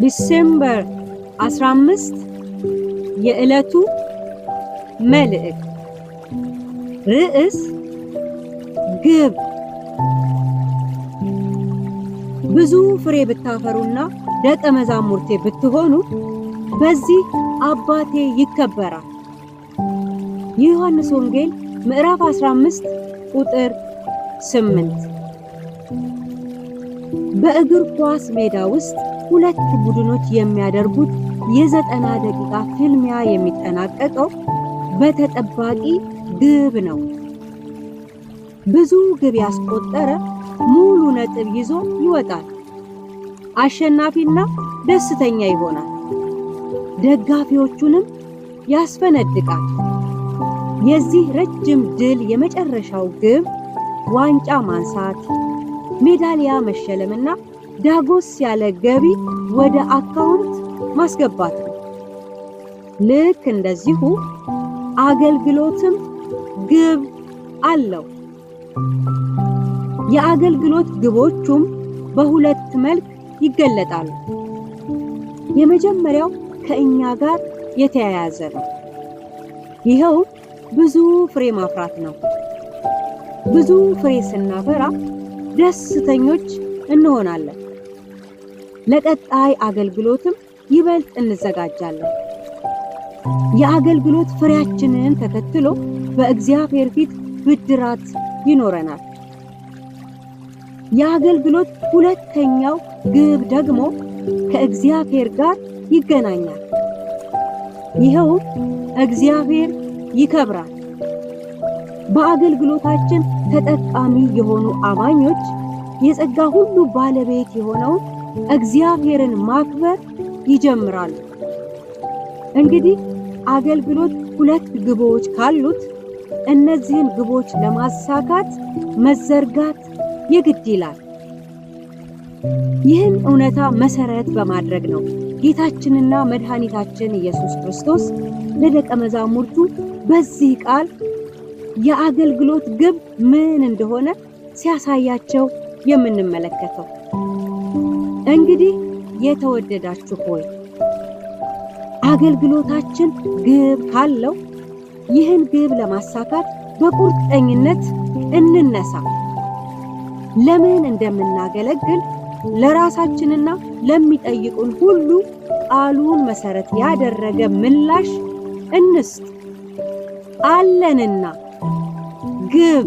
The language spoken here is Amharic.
ዲሴምበር 15 የዕለቱ መልእክት ርዕስ ግብ። ብዙ ፍሬ ብታፈሩና ደቀ መዛሙርቴ ብትሆኑ በዚህ አባቴ ይከበራል። የዮሐንስ ወንጌል ምዕራፍ 15 ቁጥር 8። በእግር ኳስ ሜዳ ውስጥ ሁለት ቡድኖች የሚያደርጉት የ90 ደቂቃ ፍልሚያ የሚጠናቀቀው በተጠባቂ ግብ ነው። ብዙ ግብ ያስቆጠረ ሙሉ ነጥብ ይዞ ይወጣል። አሸናፊና ደስተኛ ይሆናል። ደጋፊዎቹንም ያስፈነድቃል። የዚህ ረጅም ድል የመጨረሻው ግብ ዋንጫ ማንሳት፣ ሜዳሊያ መሸለምና ዳጎስ ያለ ገቢ ወደ አካውንት ማስገባት ነው። ልክ እንደዚሁ አገልግሎትም ግብ አለው። የአገልግሎት ግቦቹም በሁለት መልክ ይገለጣሉ። የመጀመሪያው ከእኛ ጋር የተያያዘ ነው። ይኸው ብዙ ፍሬ ማፍራት ነው። ብዙ ፍሬ ስናፈራ ደስተኞች እንሆናለን። ለቀጣይ አገልግሎትም ይበልጥ እንዘጋጃለን። የአገልግሎት ፍሬያችንን ተከትሎ በእግዚአብሔር ፊት ብድራት ይኖረናል። የአገልግሎት ሁለተኛው ግብ ደግሞ ከእግዚአብሔር ጋር ይገናኛል። ይኸው እግዚአብሔር ይከብራል። በአገልግሎታችን ተጠቃሚ የሆኑ አማኞች የጸጋ ሁሉ ባለቤት የሆነውን እግዚአብሔርን ማክበር ይጀምራሉ። እንግዲህ አገልግሎት ሁለት ግቦች ካሉት እነዚህን ግቦች ለማሳካት መዘርጋት የግድ ይላል። ይህን እውነታ መሰረት በማድረግ ነው ጌታችንና መድኃኒታችን ኢየሱስ ክርስቶስ ለደቀ መዛሙርቱ በዚህ ቃል የአገልግሎት ግብ ምን እንደሆነ ሲያሳያቸው የምንመለከተው። እንግዲህ የተወደዳችሁ ሆይ አገልግሎታችን ግብ ካለው ይህን ግብ ለማሳካት በቁርጠኝነት እንነሳ። ለምን እንደምናገለግል ለራሳችንና ለሚጠይቁን ሁሉ ቃሉን መሰረት ያደረገ ምላሽ እንስጥ። አለንና ግብ